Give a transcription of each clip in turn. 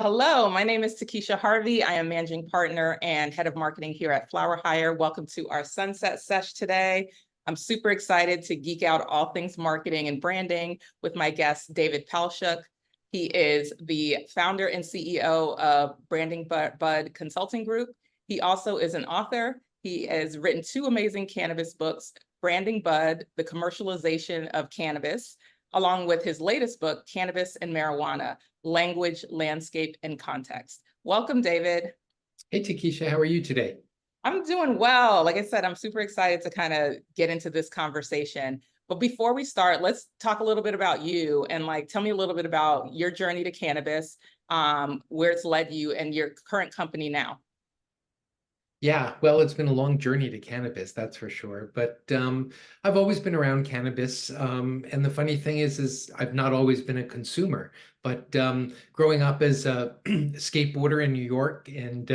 Hello, my name is Tekisha Harvey. I am managing partner and head of marketing here at FlowerHire. Welcome to our Sunset Sesh today. I'm super excited to geek out all things marketing and branding with my guest, David Paleschuck. He is the founder and CEO of Branding Bud Consulting Group. He also is an author. He has written two amazing cannabis books, Branding Bud, The Commercialization of Cannabis, along with his latest book, Cannabis and Marijuana, Language, Landscape, and Context. Welcome, David. Hey, Tekisha, how are you today? I'm doing well. Like I said, I'm super excited to kind of get into this conversation. But before we start, let's talk a little bit about you and tell me a little bit about your journey to cannabis, where it's led you and your current company now. Yeah, well, it's been a long journey to cannabis, that's for sure. But I've always been around cannabis. And the funny thing is I've not always been a consumer. But growing up as a skateboarder in New York and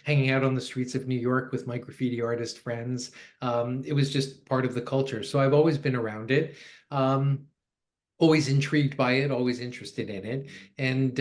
hanging out on the streets of New York with my graffiti artist friends, it was just part of the culture. So I've always been around it. Always intrigued by it, always interested in it. And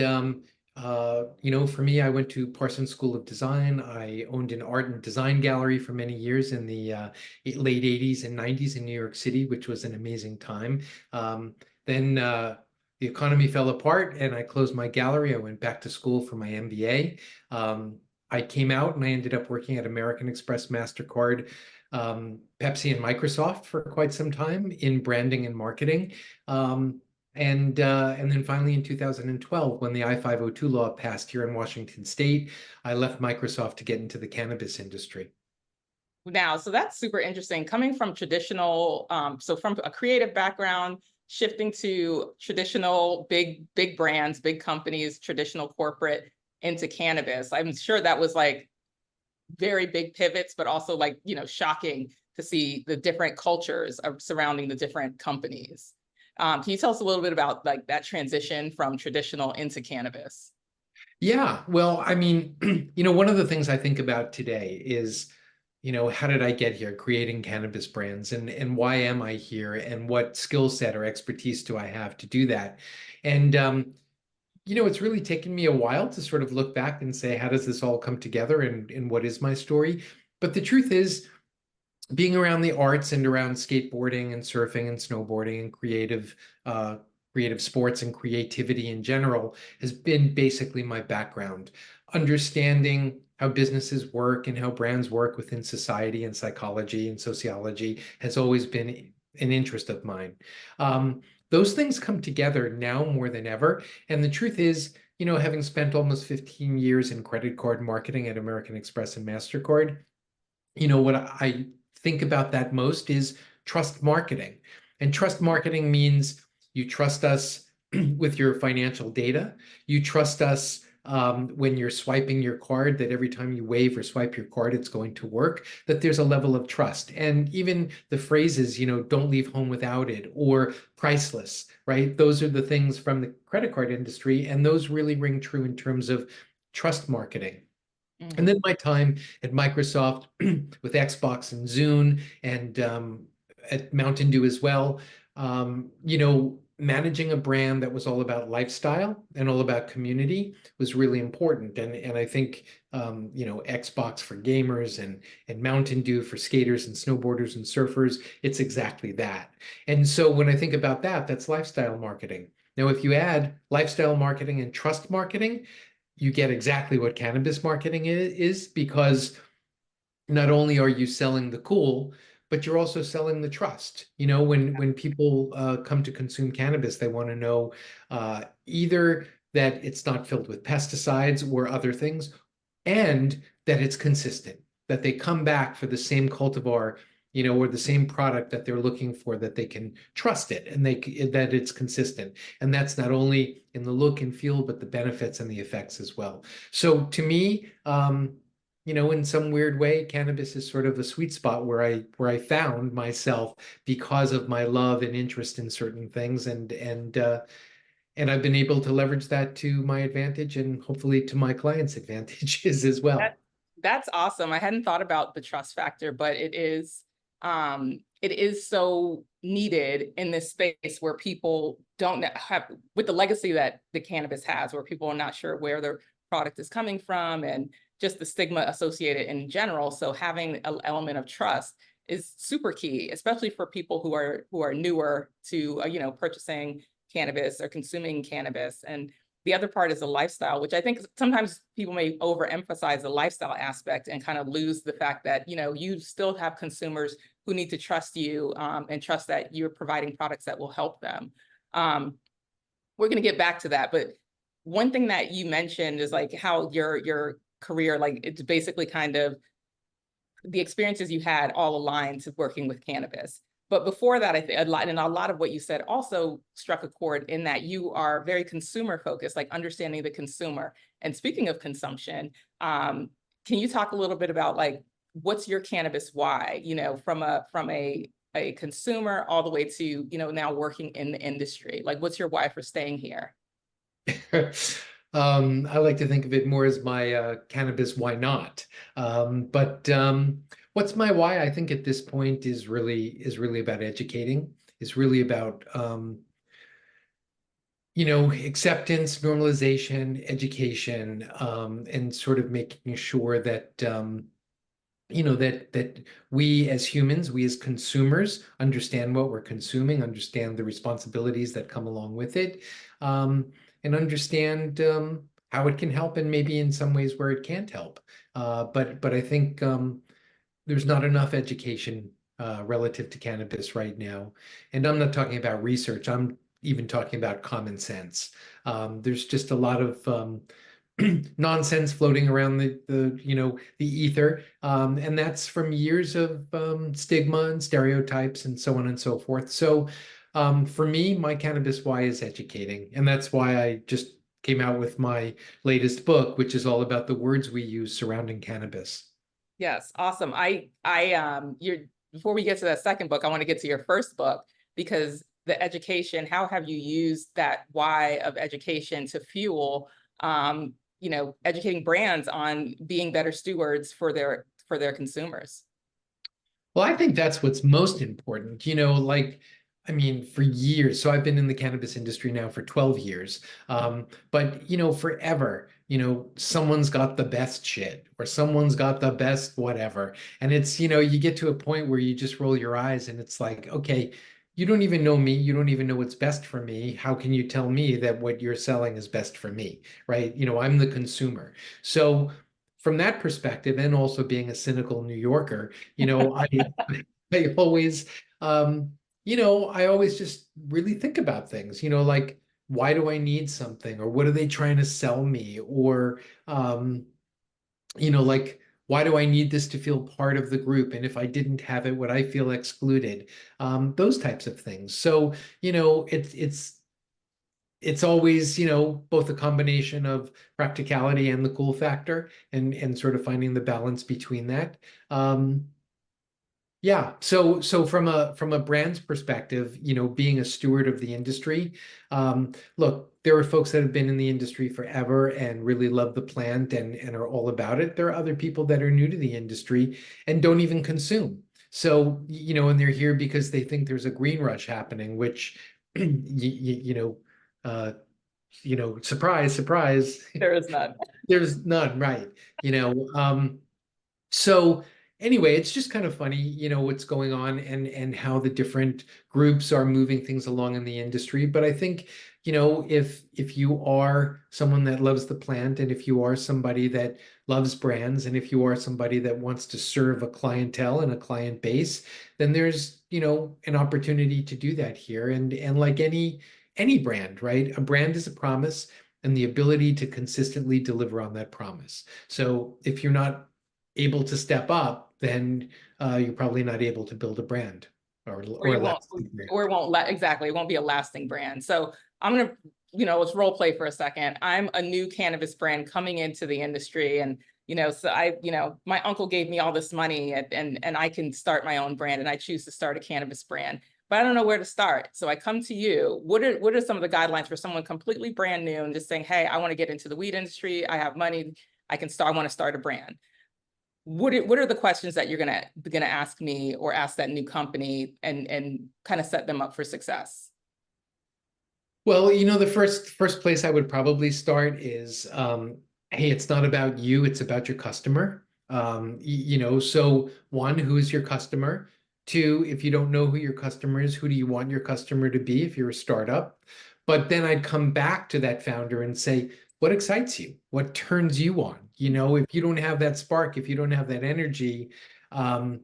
for me, I went to Parsons School of Design. I owned an art and design gallery for many years in the late 80s and 90s in New York City, which was an amazing time. Then the economy fell apart and I closed my gallery. I went back to school for my MBA. I came out and I ended up working at American Express, MasterCard, Pepsi, and Microsoft for quite some time in branding and marketing. And then finally in 2012, when the I-502 law passed here in Washington State, I left Microsoft to get into the cannabis industry. Now, so that's super interesting. Coming from traditional, so from a creative background, shifting to traditional big brands, big companies, traditional corporate into cannabis. I'm sure that was very big pivots, but also shocking to see the different cultures surrounding the different companies. Can you tell us a little bit about that transition from traditional into cannabis? Yeah, well, I mean, one of the things I think about today is, how did I get here creating cannabis brands and why am I here and what skill set or expertise do I have to do that? And, it's really taken me a while to sort of look back and say, how does this all come together and what is my story? But the truth is, being around the arts and around skateboarding and surfing and snowboarding and creative sports and creativity in general has been basically my background. Understanding how businesses work and how brands work within society and psychology and sociology has always been an interest of mine. Those things come together now more than ever. And the truth is, having spent almost 15 years in credit card marketing at American Express and MasterCard, what I think about that most is trust marketing. And trust marketing means you trust us with your financial data. You trust us when you're swiping your card, that every time you wave or swipe your card, it's going to work, that there's a level of trust. And even the phrases, don't leave home without it or priceless, right? Those are the things from the credit card industry. And those really ring true in terms of trust marketing. And then my time at Microsoft with Xbox and Zune and at Mountain Dew as well, managing a brand that was all about lifestyle and all about community was really important. And I think, Xbox for gamers and Mountain Dew for skaters and snowboarders and surfers, it's exactly that. And so when I think about that, that's lifestyle marketing. Now, if you add lifestyle marketing and trust marketing, you get exactly what cannabis marketing is because not only are you selling the cool, but you're also selling the trust. When people come to consume cannabis, they want to know either that it's not filled with pesticides or other things, and that it's consistent, that they come back for the same cultivar, or the same product that they're looking for, that they can trust it and that it's consistent. And that's not only in the look and feel, but the benefits and the effects as well. So to me, in some weird way, cannabis is sort of a sweet spot where I found myself because of my love and interest in certain things, and I've been able to leverage that to my advantage and hopefully to my clients' advantages as well. That's awesome. I hadn't thought about the trust factor, but it is so needed in this space where people don't have, with the legacy that the cannabis has, where people are not sure where product is coming from and just the stigma associated in general. So having an element of trust is super key, especially for people who are newer to purchasing cannabis or consuming cannabis. And the other part is the lifestyle, which I think sometimes people may overemphasize the lifestyle aspect and kind of lose the fact that you still have consumers who need to trust you and trust that you're providing products that will help them. We're going to get back to that, but one thing that you mentioned is like how your career, like it's basically kind of the experiences you had all aligned to working with cannabis. But before that, I think a lot of what you said also struck a chord in that you are very consumer focused, like understanding the consumer. And speaking of consumption, can you talk a little bit about like what's your cannabis why? From a consumer all the way to now working in the industry. Like, what's your why for staying here? I like to think of it more as my cannabis why not. But what's my why? I think at this point is really about educating, is really about acceptance, normalization, education, and sort of making sure that that we as humans, we as consumers understand what we're consuming, understand the responsibilities that come along with it, and understand how it can help and maybe in some ways where it can't help. But I think there's not enough education relative to cannabis right now. And I'm not talking about research. I'm even talking about common sense. There's just a lot of nonsense floating around the ether, and that's from years of stigma and stereotypes and so on and so forth. So for me, my cannabis why is educating, and that's why I just came out with my latest book, which is all about the words we use surrounding cannabis. Yes, awesome. Before we get to that second book, I want to get to your first book, because the education, how have you used that why of education to fuel educating brands on being better stewards for their consumers? Well, I think that's what's most important. I mean, for years. So I've been in the cannabis industry now for 12 years. But, forever, someone's got the best shit or someone's got the best whatever. And it's, you get to a point where you just roll your eyes and it's like, okay, you don't even know me. You don't even know what's best for me. How can you tell me that what you're selling is best for me? Right? I'm the consumer. So from that perspective, and also being a cynical New Yorker, I always, I always just really think about things, like, why do I need something? Or what are they trying to sell me? Or, like, why do I need this to feel part of the group? And if I didn't have it, would I feel excluded? Those types of things. So, it's always, both a combination of practicality and the cool factor, and sort of finding the balance between that. Yeah. So from a brand's perspective, being a steward of the industry, look, there are folks that have been in the industry forever and really love the plant and are all about it. There are other people that are new to the industry and don't even consume. So, and they're here because they think there's a green rush happening, which, uh, surprise, surprise, There is none. there's none, right? So anyway, it's just kind of funny, what's going on and how the different groups are moving things along in the industry. But I think, if you are someone that loves the plant, and if you are somebody that loves brands, and if you are somebody that wants to serve a clientele and a client base, then there's, an opportunity to do that here. And like any brand, right? A brand is a promise and the ability to consistently deliver on that promise. So if you're not able to step up, then you're probably not able to build a brand or Or last brand. it won't exactly, it won't be a lasting brand. So I'm gonna, let's role play for a second. I'm a new cannabis brand coming into the industry, and so my uncle gave me all this money, and I can start my own brand, and I choose to start a cannabis brand, but I don't know where to start. So I come to you. What are some of the guidelines for someone completely brand new and just saying, hey, I want to get into the weed industry, I have money, I want to start a brand? What are the questions that you're gonna ask me or ask that new company and kind of set them up for success? Well, the first place I would probably start is Hey, it's not about you, it's about your customer. So one, who is your customer? Two, if you don't know who your customer is, who do you want your customer to be if you're a startup? But then I'd come back to that founder and say, what excites you? What turns you on? If you don't have that spark, if you don't have that energy, um,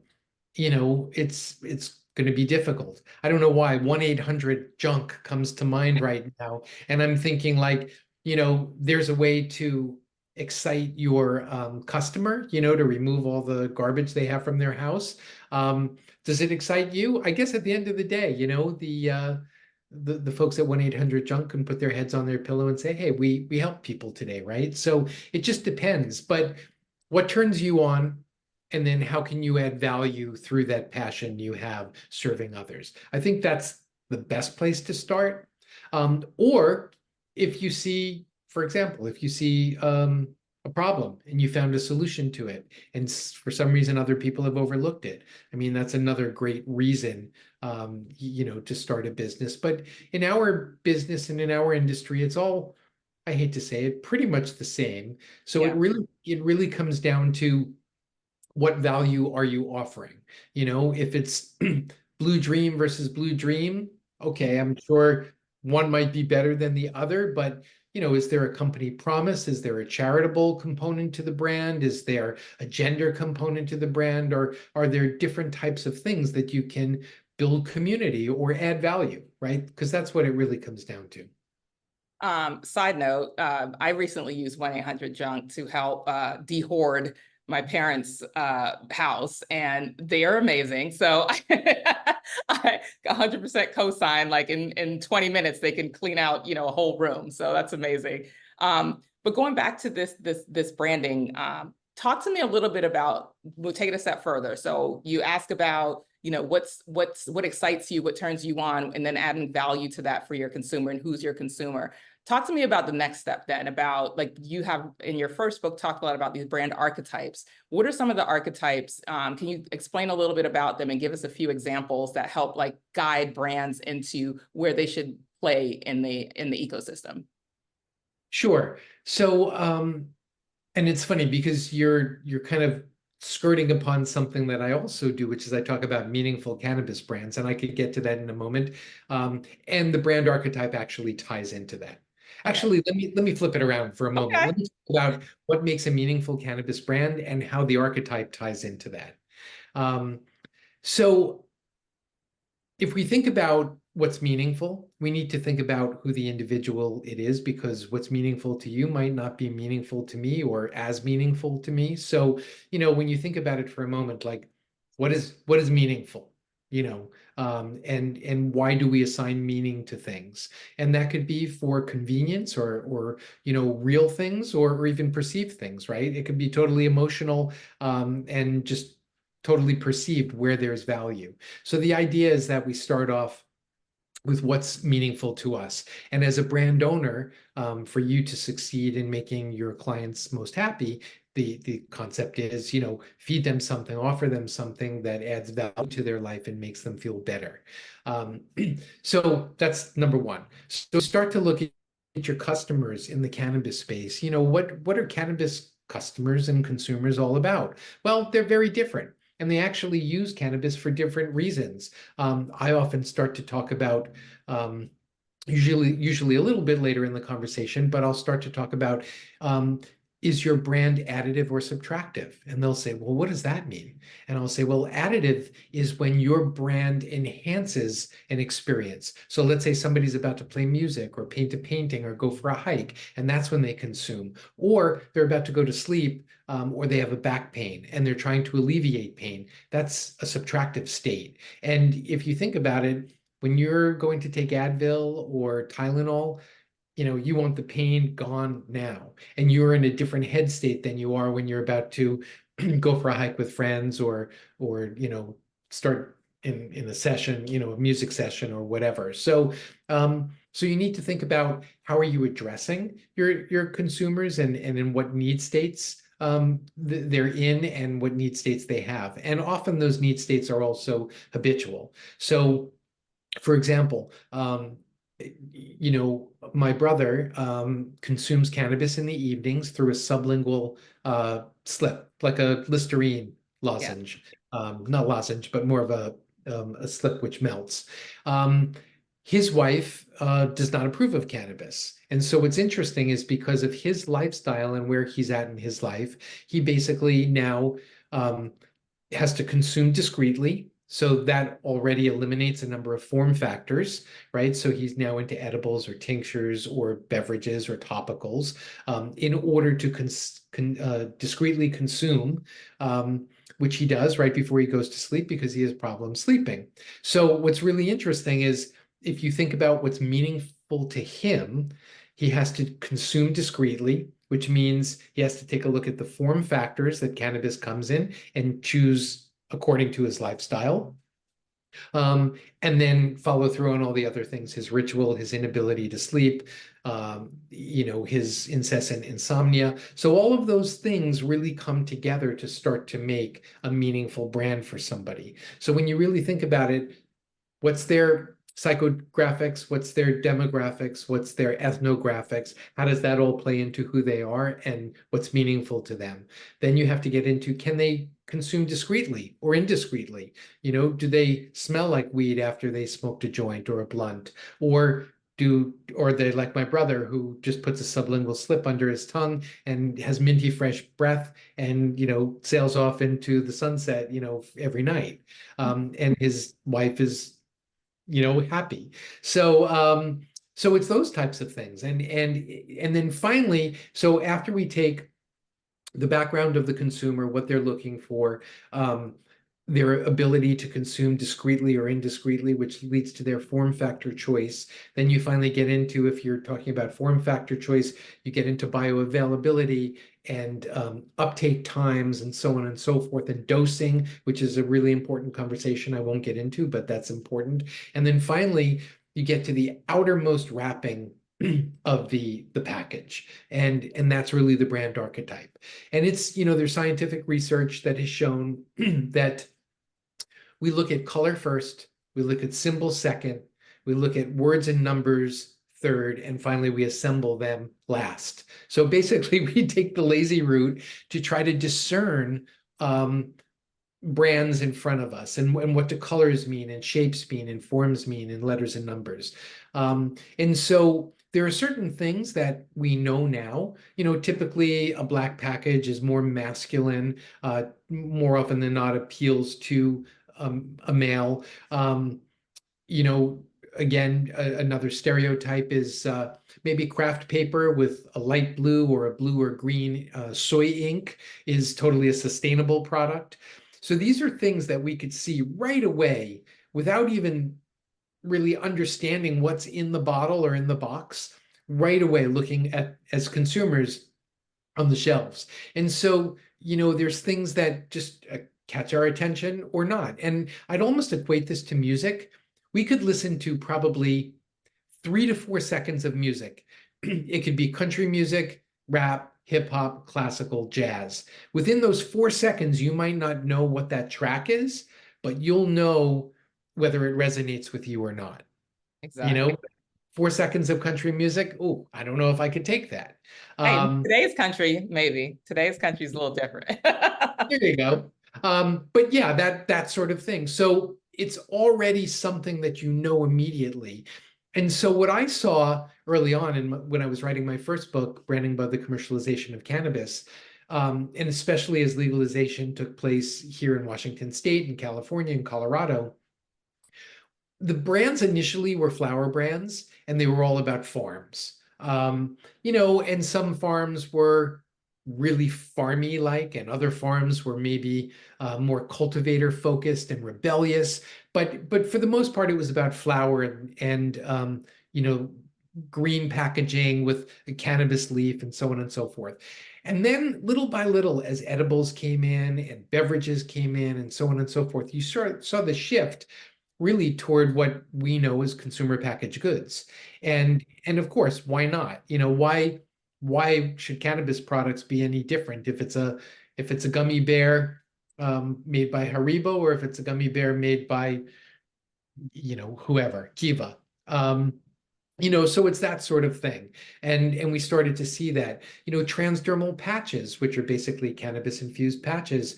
it's going to be difficult. I don't know why 1-800-JUNK comes to mind right now. And I'm thinking like, there's a way to excite your customer, to remove all the garbage they have from their house. Does it excite you? I guess at the end of the day, the folks at 1-800-JUNK can put their heads on their pillow and say, hey, we help people today, right? So it just depends. But what turns you on? And then how can you add value through that passion you have serving others? I think that's the best place to start. Or if you see, for example, if you see a problem and you found a solution to it, and for some reason other people have overlooked it. I mean, that's another great reason, to start a business. But in our business and in our industry, it's all, I hate to say it, pretty much the same. So Yeah. it really comes down to what value are you offering? If it's Blue Dream versus Blue Dream, okay, I'm sure one might be better than the other, but is there a company promise? Is there a charitable component to the brand? Is there a gender component to the brand? Or are there different types of things that you can build community or add value, right? Because that's what it really comes down to. Side note, I recently used 1-800-JUNK to help de-hoard my parents' house, and they are amazing. So I 100% co-sign, like in 20 minutes, they can clean out, a whole room. So that's amazing. But going back to this branding, talk to me a little bit about, we'll take it a step further. So you ask about, what excites you, what turns you on, and then adding value to that for your consumer and who's your consumer. Talk to me about the next step then, about like you have in your first book talked a lot about these brand archetypes. What are some of the archetypes? Can you explain a little bit about them and give us a few examples that help like guide brands into where they should play in the ecosystem? Sure. So, and it's funny because you're kind of skirting upon something that I also do, which is I talk about meaningful cannabis brands, and I could get to that in a moment. And the brand archetype actually ties into that. Okay. Actually, let me flip it around for a moment. Okay. Let me talk about what makes a meaningful cannabis brand and how the archetype ties into that. Um, so if we think about what's meaningful, we need to think about who the individual it is, because what's meaningful to you might not be meaningful to me or as meaningful to me. So, when you think about it for a moment, like what is meaningful? And why do we assign meaning to things? And that could be for convenience or real things or even perceived things, right? It could be totally emotional, and just totally perceived where there's value. So the idea is that we start off with what's meaningful to us. And as a brand owner, for you to succeed in making your clients most happy, the concept is, feed them something, offer them something that adds value to their life and makes them feel better. Um, so that's number one. So start to look at your customers in the cannabis space. What are cannabis customers and consumers all about? Well, they're very different, and they actually use cannabis for different reasons. I often start to talk about, usually a little bit later in the conversation, but I'll start to talk about, is your brand additive or subtractive? And they'll say, well, what does that mean? And I'll say, well, additive is when your brand enhances an experience. So let's say somebody's about to play music or paint a painting or go for a hike, and that's when they consume. Or they're about to go to sleep, or they have a back pain and they're trying to alleviate pain. That's a subtractive state. And if you think about it, when you're going to take Advil or Tylenol, you want the pain gone now. And you're in a different head state than you are when you're about to go for a hike with friends or start in a session, a music session or whatever. So you need to think about how are you addressing your consumers and in what need states they're in and what need states they have. And often those need states are also habitual. So for example, you know, my brother consumes cannabis in the evenings through a sublingual slip, like a Listerine Yeah. lozenge. Not lozenge, but more of a slip which melts. Um, his wife does not approve of cannabis. And so what's interesting is because of his lifestyle and where he's at in his life, he basically now um, has to consume discreetly. So that already eliminates a number of form factors, right? So he's now into edibles or tinctures or beverages or topicals in order to discreetly consume, which he does right before he goes to sleep because he has problems sleeping. So what's really interesting is if you think about what's meaningful to him, he has to consume discreetly, which means he has to take a look at the form factors that cannabis comes in and choose according to his lifestyle. And then follow through on all the other things, his ritual, his inability to sleep, his incessant insomnia. So all of those things really come together to start to make a meaningful brand for somebody. So when you really think about it, what's their psychographics? What's their demographics? What's their ethnographics? How does that all play into who they are and what's meaningful to them? Then you have to get into, can they consume discreetly or indiscreetly? Do they smell like weed after they smoked a joint or a blunt? Or they like my brother who just puts a sublingual slip under his tongue and has minty fresh breath and sails off into the sunset every night, and his wife is happy. So it's those types of things. And then finally, so after we take the background of the consumer, what they're looking for, their ability to consume discreetly or indiscreetly, which leads to their form factor choice. Then you finally get into, if you're talking about form factor choice, you get into bioavailability and uptake times and so on and so forth, and dosing, which is a really important conversation I won't get into, but that's important. And then finally, you get to the outermost wrapping of the package, and that's really the brand archetype. And it's there's scientific research that has shown that we look at color first, we look at symbols second, we look at words and numbers third, and finally we assemble them last. So basically we take the lazy route to try to discern brands in front of us, and what do colors mean and shapes mean and forms mean and letters and numbers. And so there are certain things that we know now. Typically a black package is more masculine, more often than not appeals to a male. You know, Again, another stereotype is maybe craft paper with a light blue or a blue or green soy ink is totally a sustainable product. So these are things that we could see right away without even really understanding what's in the bottle or in the box, right away looking at as consumers on the shelves. And so, there's things that just catch our attention or not. And I'd almost equate this to music. We could listen to probably 3 to 4 seconds of music. It could be country music, rap, hip hop, classical, jazz. Within those 4 seconds, you might not know what that track is, but you'll know whether it resonates with you or not. You Exactly. know, 4 seconds of country music. Oh, I don't know if I could take that. Hey, Um, today's country, maybe. Today's country is a little different. There you go. But yeah, that sort of thing. So it's already something that you know immediately. And so what I saw early on, when I was writing my first book, Branding by the Commercialization of Cannabis, and especially as legalization took place here in Washington State and California and Colorado, the brands initially were flower brands and they were all about farms. And some farms were really farmy like, and other farms were maybe more cultivator focused and rebellious. But for the most part, it was about flower and green packaging with a cannabis leaf and so on and so forth. And then little by little, as edibles came in and beverages came in and so on and so forth, you saw the shift really toward what we know as consumer packaged goods. And of course, why not? Why should cannabis products be any different if it's a gummy bear made by Haribo, or if it's a gummy bear made by whoever, Kiva. So it's that sort of thing. And we started to see that, transdermal patches, which are basically cannabis infused patches,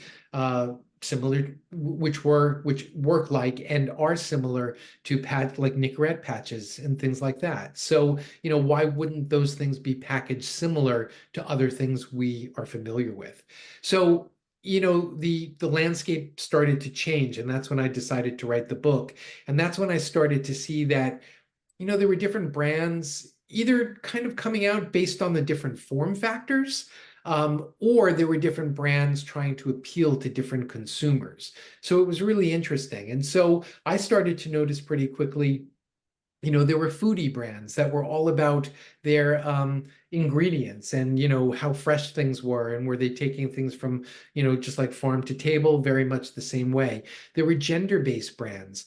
similar, which work like and are similar to like Nicorette patches and things like that. So, why wouldn't those things be packaged similar to other things we are familiar with? So, the landscape started to change, and that's when I decided to write the book. And that's when I started to see that there were different brands either kind of coming out based on the different form factors, or there were different brands trying to appeal to different consumers. So it was really interesting. And so I started to notice pretty quickly, there were foodie brands that were all about their ingredients and, how fresh things were, and were they taking things from, just like farm to table, very much the same way. There were gender-based brands,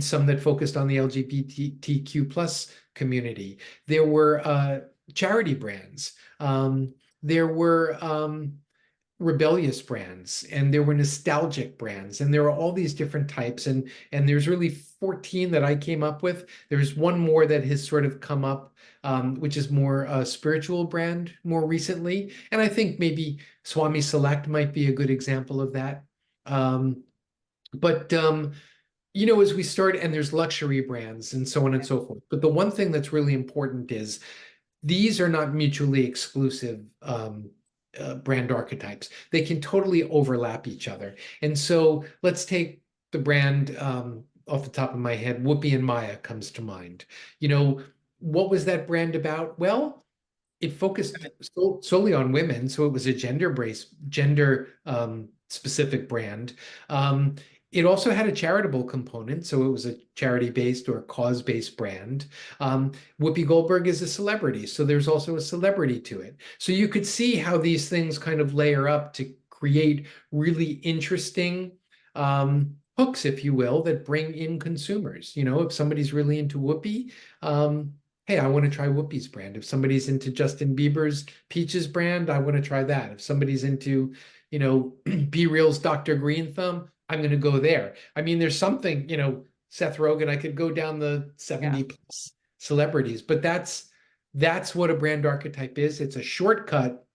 some that focused on the LGBTQ plus community. There were charity brands. There were rebellious brands, and there were nostalgic brands, and there were all these different types, and there's really 14 that I came up with. There's one more that has sort of come up, which is more a spiritual brand more recently, and I think maybe Swami Select might be a good example of that. But as we start, and there's luxury brands and so on and so forth. But the one thing that's really important is these are not mutually exclusive brand archetypes. They can totally overlap each other. And so let's take the brand off the top of my head. Whoopi and Maya comes to mind. What was that brand about? Well, it focused solely on women, so it was a gender specific brand. It also had a charitable component, so it was a charity-based or cause-based brand. Whoopi Goldberg is a celebrity, so there's also a celebrity to it. So you could see how these things kind of layer up to create really interesting hooks, if you will, that bring in consumers. If somebody's really into Whoopi, hey, I want to try Whoopi's brand. If somebody's into Justin Bieber's Peaches brand, I want to try that. If somebody's into, Be Real's Dr. Green Thumb, I'm going to go there. I mean, there's something, Seth Rogen, I could go down the 70 plus celebrities, but that's what a brand archetype is. It's a shortcut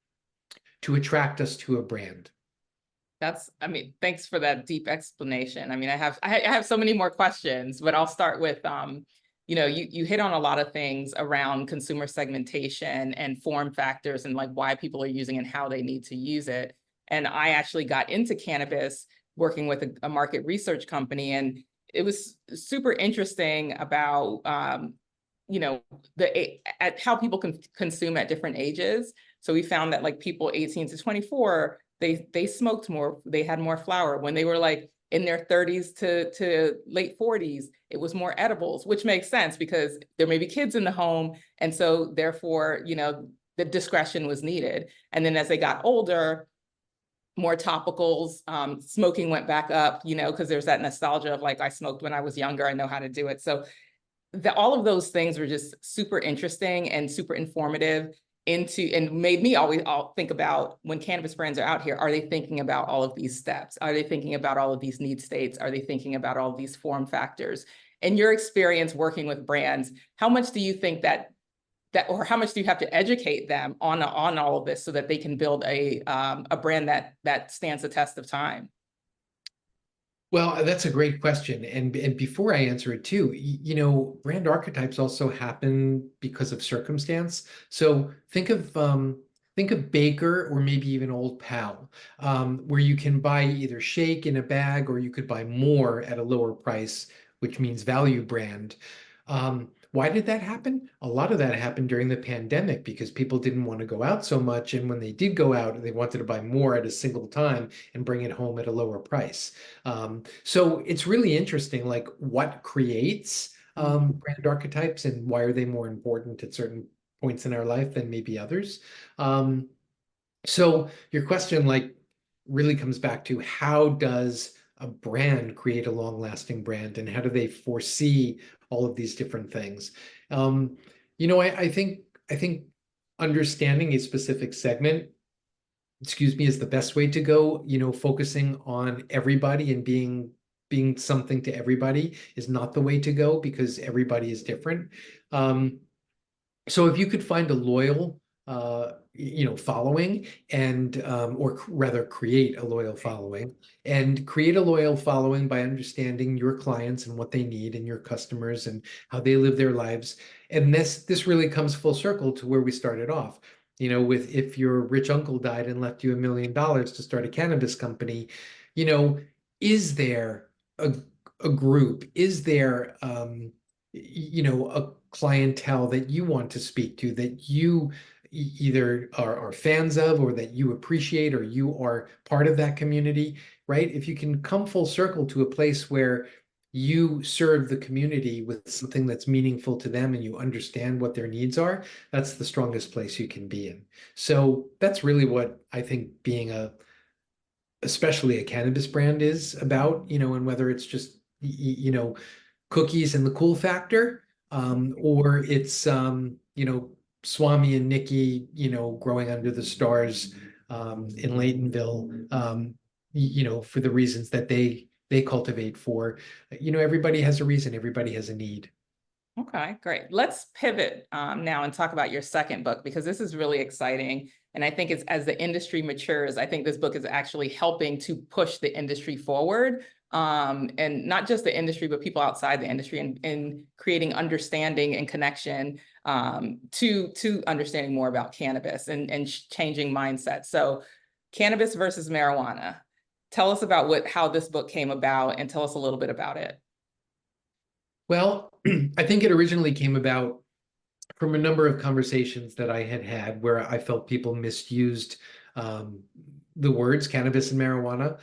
to attract us to a brand. Thanks for that deep explanation. I have so many more questions, but I'll start with, you hit on a lot of things around consumer segmentation and form factors and like why people are using and how they need to use it. And I actually got into cannabis working with a market research company, and it was super interesting about at how people can consume at different ages. So we found that like people 18 to 24, they smoked more, they had more flower. When they were like in their 30s to late 40s, it was more edibles, which makes sense because there may be kids in the home, and so therefore the discretion was needed. And then as they got older, more topicals, smoking went back up, because there's that nostalgia of like, I smoked when I was younger, I know how to do it. So all of those things were just super interesting and super informative and made me always think about when cannabis brands are out here, are they thinking about all of these steps? Are they thinking about all of these need states? Are they thinking about all of these form factors? In your experience working with brands, how much do you think that or how much do you have to educate them on all of this so that they can build a brand that stands the test of time? Well, that's a great question. And before I answer it too, brand archetypes also happen because of circumstance. So think of Baker or maybe even Old Pal, where you can buy either shake in a bag or you could buy more at a lower price, which means value brand. Why did that happen? A lot of that happened during the pandemic because people didn't want to go out so much. And when they did go out, they wanted to buy more at a single time and bring it home at a lower price. So it's really interesting, like what creates brand archetypes and why are they more important at certain points in our life than maybe others. So your question like really comes back to how does a brand create a long-lasting brand and how do they foresee all of these different things? I think understanding a specific segment, is the best way to go. Focusing on everybody and being something to everybody is not the way to go because everybody is different. So if you could find a loyal, following, and rather create a loyal following, and create a loyal following by understanding your clients and what they need, and your customers and how they live their lives. And this really comes full circle to where we started off. With, if your rich uncle died and left you $1 million to start a cannabis company, you know, is there a group? Is there a clientele that you want to speak to, that you either are fans of, or that you appreciate, or you are part of that community, right? If you can come full circle to a place where you serve the community with something that's meaningful to them, and you understand what their needs are, that's the strongest place you can be in. So that's really what I think being especially a cannabis brand is about, and whether it's just, cookies and the cool factor, or it's, Swami and Nikki, growing under the stars, in Laytonville, for the reasons that they cultivate for. Everybody has a reason, everybody has a need. Okay, great. Let's pivot now and talk about your second book, because this is really exciting. And I think it's, as the industry matures, I think this book is actually helping to push the industry forward. And not just the industry, but people outside the industry, and creating understanding and connection to understanding more about cannabis, and changing mindsets. So cannabis versus marijuana. Tell us about how this book came about, and tell us a little bit about it. Well, I think it originally came about from a number of conversations that I had had where I felt people misused the words cannabis and marijuana.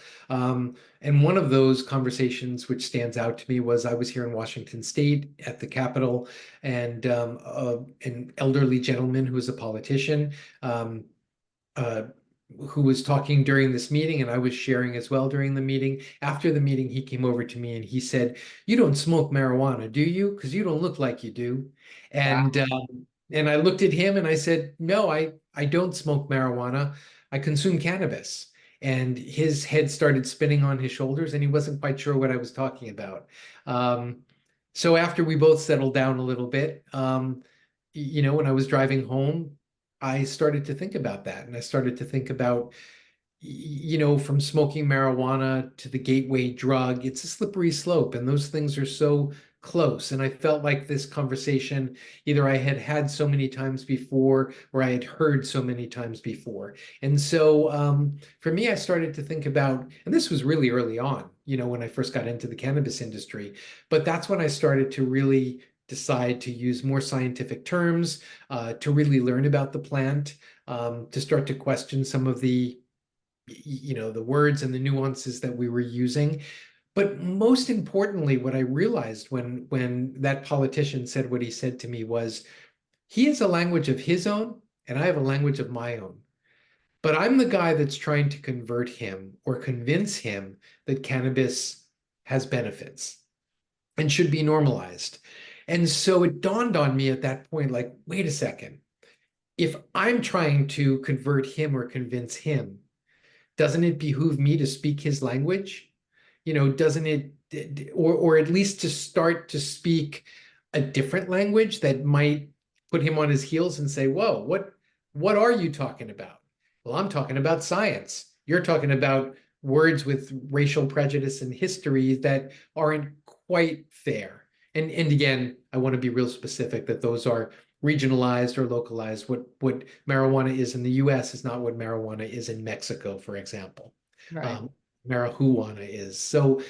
And one of those conversations which stands out to me was, I was here in Washington State at the Capitol, and an elderly gentleman who was a politician, uh, who was talking during this meeting, and I was sharing as well during the meeting. After the meeting, he came over to me and he said, "You don't smoke marijuana, do you? Because you don't look like you do." Wow. And I looked at him and I said, "No, I don't smoke marijuana. I consume cannabis." And his head started spinning on his shoulders, and he wasn't quite sure what I was talking about. So after we both settled down a little bit, when I was driving home, I started to think about that. And I started to think about, from smoking marijuana to the gateway drug, it's a slippery slope, and those things are so close. And I felt like this conversation, either I had had so many times before, or I had heard so many times before. And so for me, I started to think about, and this was really early on, when I first got into the cannabis industry, but that's when I started to really decide to use more scientific terms, to really learn about the plant, to start to question some of the words and the nuances that we were using. But most importantly, what I realized when that politician said what he said to me was, he has a language of his own, and I have a language of my own. But I'm the guy that's trying to convert him, or convince him, that cannabis has benefits and should be normalized. And so it dawned on me at that point, like, wait a second. If I'm trying to convert him or convince him, doesn't it behoove me to speak his language? Doesn't it, or at least to start to speak a different language that might put him on his heels and say, "Whoa, what are you talking about?" "Well, I'm talking about science. You're talking about words with racial prejudice and history that aren't quite fair." And again, I want to be real specific that those are regionalized or localized. What marijuana is in the US is not what marijuana is in Mexico, for example. Right. Marijuana is. So,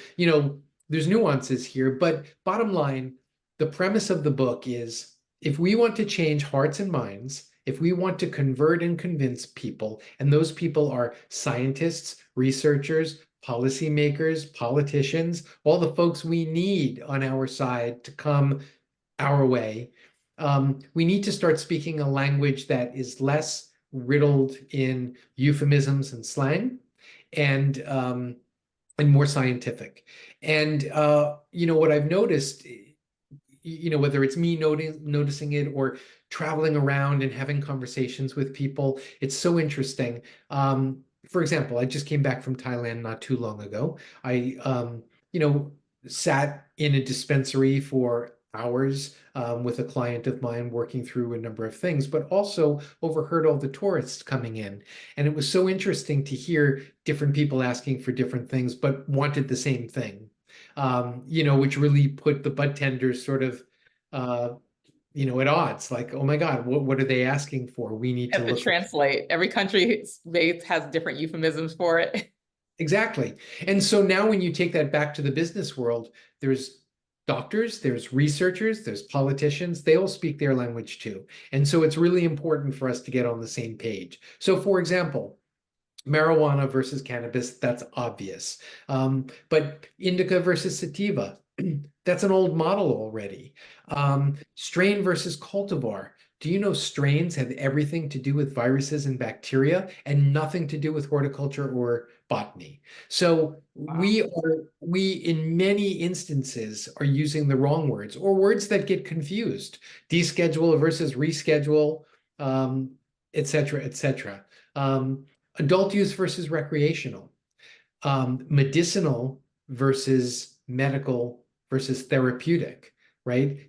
there's nuances here, but bottom line, the premise of the book is, if we want to change hearts and minds, if we want to convert and convince people, and those people are scientists, researchers, policymakers, politicians, all the folks we need on our side to come our way, we need to start speaking a language that is less riddled in euphemisms and slang, and more scientific. And what I've noticed, whether it's me noticing it, or traveling around and having conversations with people, it's so interesting. For example, I just came back from Thailand not too long ago. I sat in a dispensary for hours, with a client of mine working through a number of things, but also overheard all the tourists coming in. And it was so interesting to hear different people asking for different things, but wanted the same thing, which really put the bud tenders sort of, at odds. Like, oh my God, what are they asking for? We need to Have to look. translate. Every country has different euphemisms for it. Exactly. And so now when you take that back to the business world, there's doctors, there's researchers, there's politicians, they all speak their language too. And so it's really important for us to get on the same page. So for example, marijuana versus cannabis, that's obvious. But indica versus sativa, that's an old model already. Strain versus cultivar. Do you know strains have everything to do with viruses and bacteria and nothing to do with horticulture or botany? So Wow. we in many instances are using the wrong words or words that get confused. Deschedule versus reschedule, et cetera, et cetera. Adult use versus recreational, medicinal versus medical versus therapeutic, right?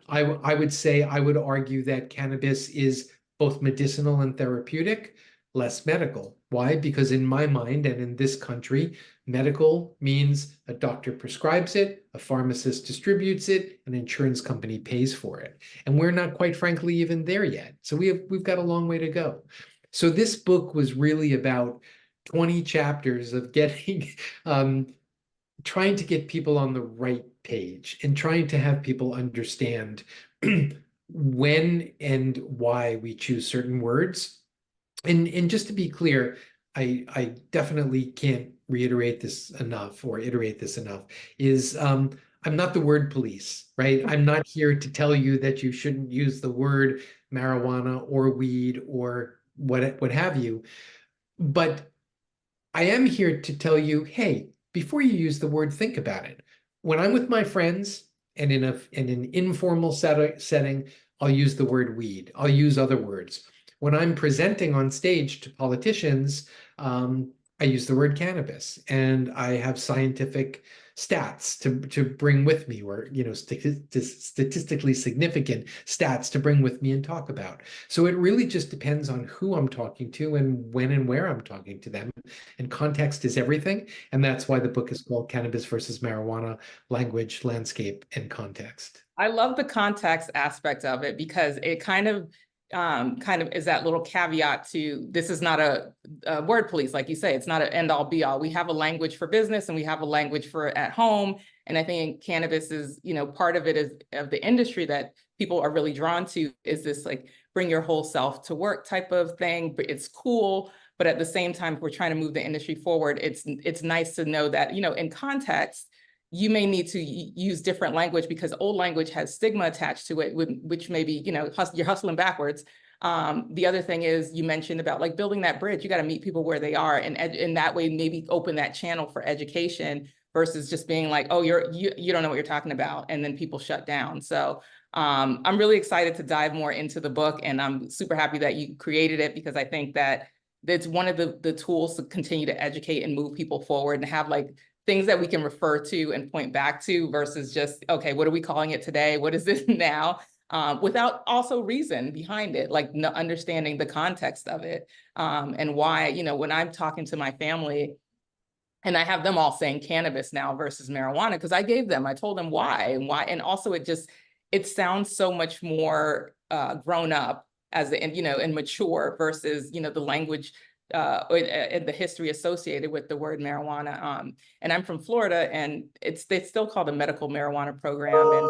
I would say, I would argue that cannabis is both medicinal and therapeutic, less medical. Why? Because in my mind and in this country, medical means a doctor prescribes it, a pharmacist distributes it, an insurance company pays for it. And we're not quite frankly even there yet. So we've got a long way to go. So this book was really about 20 chapters of getting trying to get people on the right page and trying to have people understand when and why we choose certain words. And just to be clear, I definitely can't reiterate this enough or iterate this enough, is I'm not the word police, right? I'm not here to tell you that you shouldn't use the word marijuana or weed or what have you. But I am here to tell you, hey, before you use the word, think about it. When I'm with my friends and in an informal setting, I'll use the word weed. I'll use other words. When I'm presenting on stage to politicians, I use the word cannabis, and I have scientific stats to bring with me, or statistically significant stats to bring with me and talk about. So it really just depends on who I'm talking to and when and where I'm talking to them. And context is everything. And that's why the book is called Cannabis versus Marijuana: Language, Landscape, and Context. I love the context aspect of it because it kind of is that little caveat to this is not a word police, like you say, it's not an end all be all. We have a language for business and we have a language for at home. And I think cannabis is, part of it is of the industry that people are really drawn to is this like bring your whole self to work type of thing, but it's cool. But at the same time, if we're trying to move the industry forward, it's nice to know that, in context, you may need to use different language because old language has stigma attached to it, which maybe, you're hustling backwards. The other thing is you mentioned about like building that bridge. You got to meet people where they are, and in that way, maybe open that channel for education versus just being like, oh, you don't know what you're talking about, and then people shut down. So I'm really excited to dive more into the book, and I'm super happy that you created it because I think that it's one of the tools to continue to educate and move people forward and have like things that we can refer to and point back to versus just, okay, what are we calling it today? What is this now? Without also reason behind it, like understanding the context of it and why, when I'm talking to my family and I have them all saying cannabis now versus marijuana, because I told them why. And also it sounds so much more grown up and mature versus, the language and the history associated with the word marijuana. And I'm from Florida, and they still call the medical marijuana program. And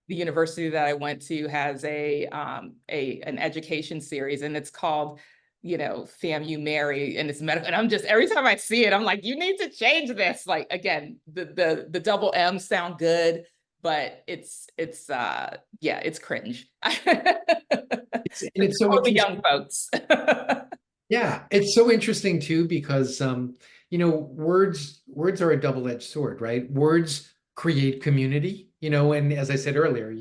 the university that I went to has an education series, and it's called, FAMU Mary, and it's medical. And I'm just every time I see it, I'm like, you need to change this. Like again, the double M sound good, but it's cringe. It's so For the interesting. young folks. Yeah, it's so interesting too because words are a double-edged sword, right? Words create community, and as I said earlier,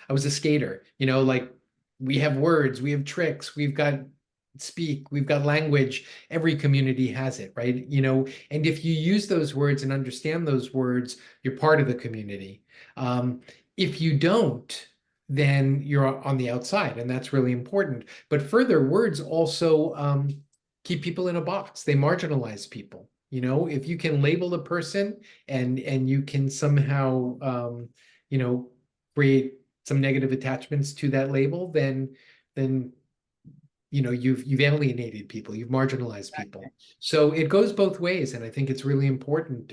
I was a skater, like we have words, we have tricks, we've got speak, we've got language, every community has it, right? And if you use those words and understand those words, you're part of the community. If you don't, then you're on the outside, and that's really important. But further, words also keep people in a box. They marginalize people. You know, if you can label a person and you can somehow you know, create some negative attachments to that label, then you know, you've alienated people, you've marginalized people. So it goes both ways, and I think it's really important.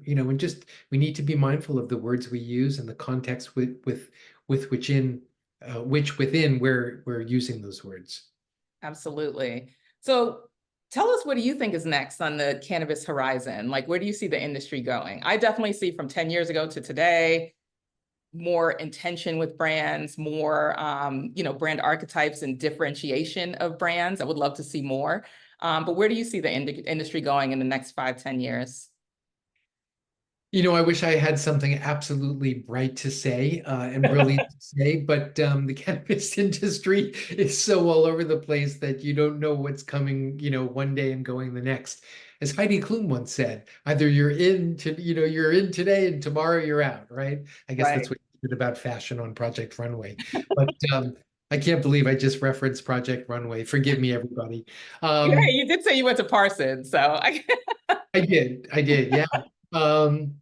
You know, and just we need to be mindful of the words we use and the context with which within we're using those words. Absolutely. So tell us, what do you think is next on the cannabis horizon? Like, where do you see the industry going? I definitely see from 10 years ago to today, more intention with brands, more, you know, brand archetypes and differentiation of brands. I would love to see more. But where do you see the industry going in the next 5, 10 years? You know, I wish I had something absolutely bright to say and brilliant to say, but the cannabis industry is so all over the place that you don't know what's coming, you know, one day and going the next. As Heidi Klum once said, either you're in today and tomorrow you're out, right? I guess that's Right. what you did about fashion on Project Runway. But I can't believe I just referenced Project Runway. Forgive me, everybody. Yeah, Um, you did say you went to Parsons, so I I did, yeah. Um,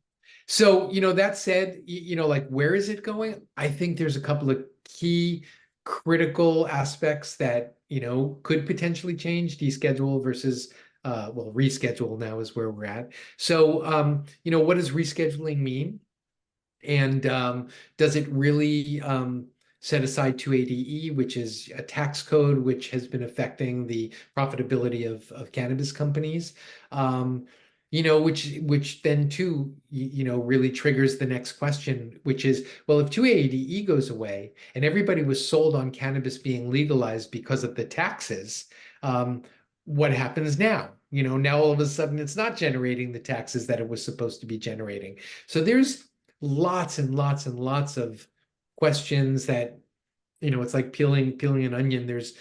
so, you know, that said, you know, like where is it going? I think there's a couple of key critical aspects that, you know, could potentially change deschedule versus well, reschedule now is where we're at. So, you know, what does rescheduling mean? And does it really set aside 280E, which is a tax code which has been affecting the profitability of cannabis companies? You know, which then too, you know, really triggers the next question, which is, well, if 280E goes away and everybody was sold on cannabis being legalized because of the taxes, what happens now? You know, now all of a sudden it's not generating the taxes that it was supposed to be generating. So there's lots and lots and lots of questions that, you know, it's like peeling an onion. There's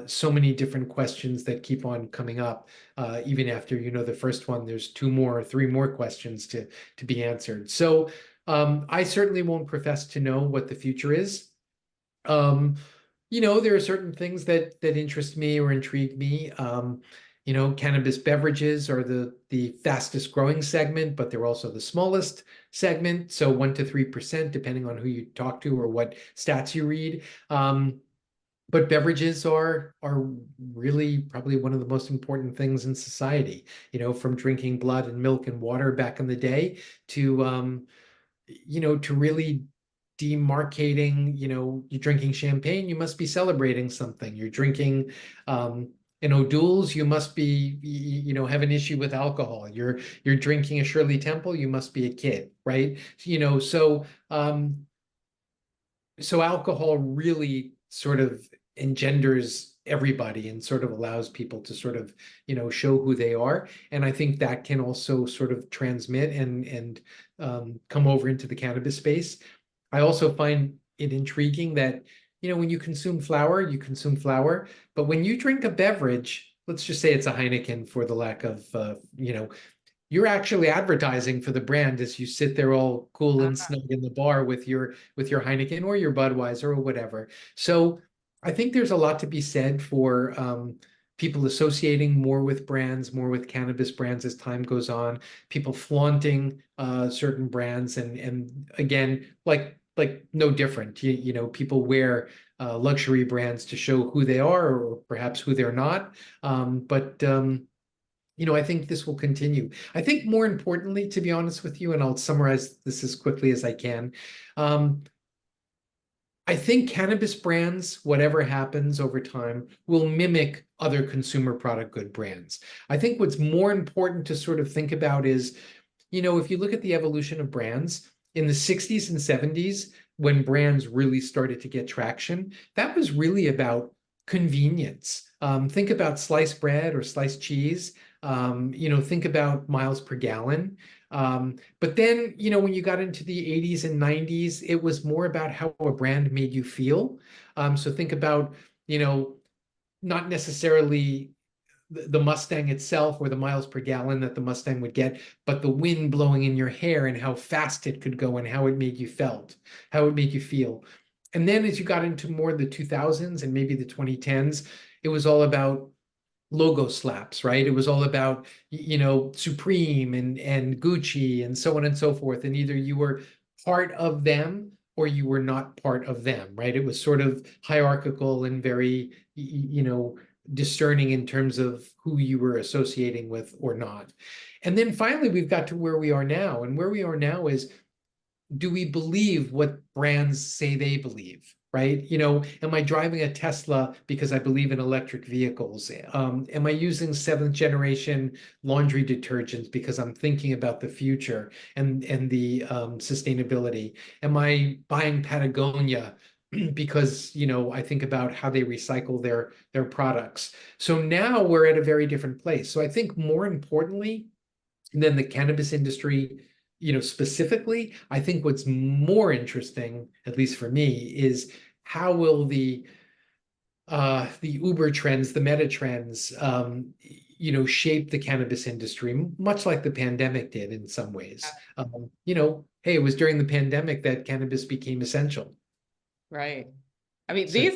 so many different questions that keep on coming up. Even after, you know, the first one, there's two more, three more questions to be answered. So I certainly won't profess to know what the future is. Um, you know, there are certain things that interest me or intrigue me. You know, cannabis beverages are the fastest growing segment, but they're also the smallest segment. So 1 to 3%, depending on who you talk to or what stats you read. But beverages are really probably one of the most important things in society. You know, from drinking blood and milk and water back in the day to you know, to really demarcating, you know, you're drinking champagne, you must be celebrating something. You're drinking an O'Doul's, you must be, you know, have an issue with alcohol. You're drinking a Shirley Temple, you must be a kid, right? You know, so alcohol really sort of engenders everybody and sort of allows people to sort of, you know, show who they are. And I think that can also sort of transmit and come over into the cannabis space. I also find it intriguing that, you know, when you consume flower, but when you drink a beverage, let's just say it's a Heineken for the lack of, you know, you're actually advertising for the brand as you sit there all cool and snug in the bar with your Heineken or your Budweiser or whatever. So I think there's a lot to be said for people associating more with brands, more with cannabis brands as time goes on, people flaunting certain brands and again, like no different. You know, people wear luxury brands to show who they are or perhaps who they're not. But you know, I think this will continue. I think more importantly, to be honest with you, and I'll summarize this as quickly as I can. Um, I think cannabis brands, whatever happens over time, will mimic other consumer product good brands. I think what's more important to sort of think about is, you know, if you look at the evolution of brands in the 60s and 70s, when brands really started to get traction, that was really about convenience. Think about sliced bread or sliced cheese. You know, think about miles per gallon. But then, you know, when you got into the 80s and 90s, it was more about how a brand made you feel. So think about, you know, not necessarily the Mustang itself or the miles per gallon that the Mustang would get, but the wind blowing in your hair and how fast it could go and how it made you felt, how it made you feel. And then as you got into more the 2000s and maybe the 2010s, it was all about logo slaps, right? It was all about, Supreme and Gucci and so on and so forth. And either you were part of them or you were not part of them, right? It was sort of hierarchical and very, discerning in terms of who you were associating with or not. And then finally, we've got to where we are now. And where we are now is, do we believe what brands say they believe? Right? Am I driving a Tesla because I believe in electric vehicles? Am I using seventh generation laundry detergents because I'm thinking about the future and the sustainability? Am I buying Patagonia because I think about how they recycle their products? So now we're at a very different place. So I think more importantly than the cannabis industry, specifically, I think what's more interesting, at least for me, is how will the Uber trends, the meta trends, shape the cannabis industry, much like the pandemic did in some ways. Hey, it was during the pandemic that cannabis became essential. Right. I mean, So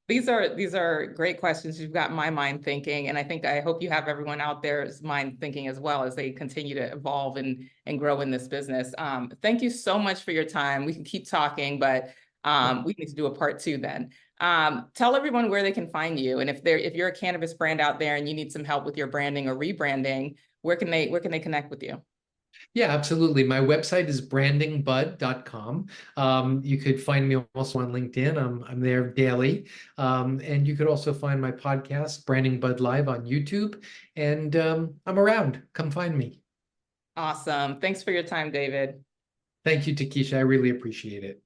these are great questions. You've got my mind thinking, and I hope you have everyone out there's mind thinking as well as they continue to evolve and grow in this business. Thank you so much for your time. We can keep talking, but we need to do a part 2 then. Tell everyone where they can find you, and if you're a cannabis brand out there and you need some help with your branding or rebranding, where can they connect with you? yeah, absolutely. My website is brandingbud.com. You could find me also on LinkedIn. I'm there daily. And you could also find my podcast, Branding Bud Live, on YouTube. And I'm around. Come find me. Awesome. Thanks for your time, David. Thank you, Tekisha. I really appreciate it.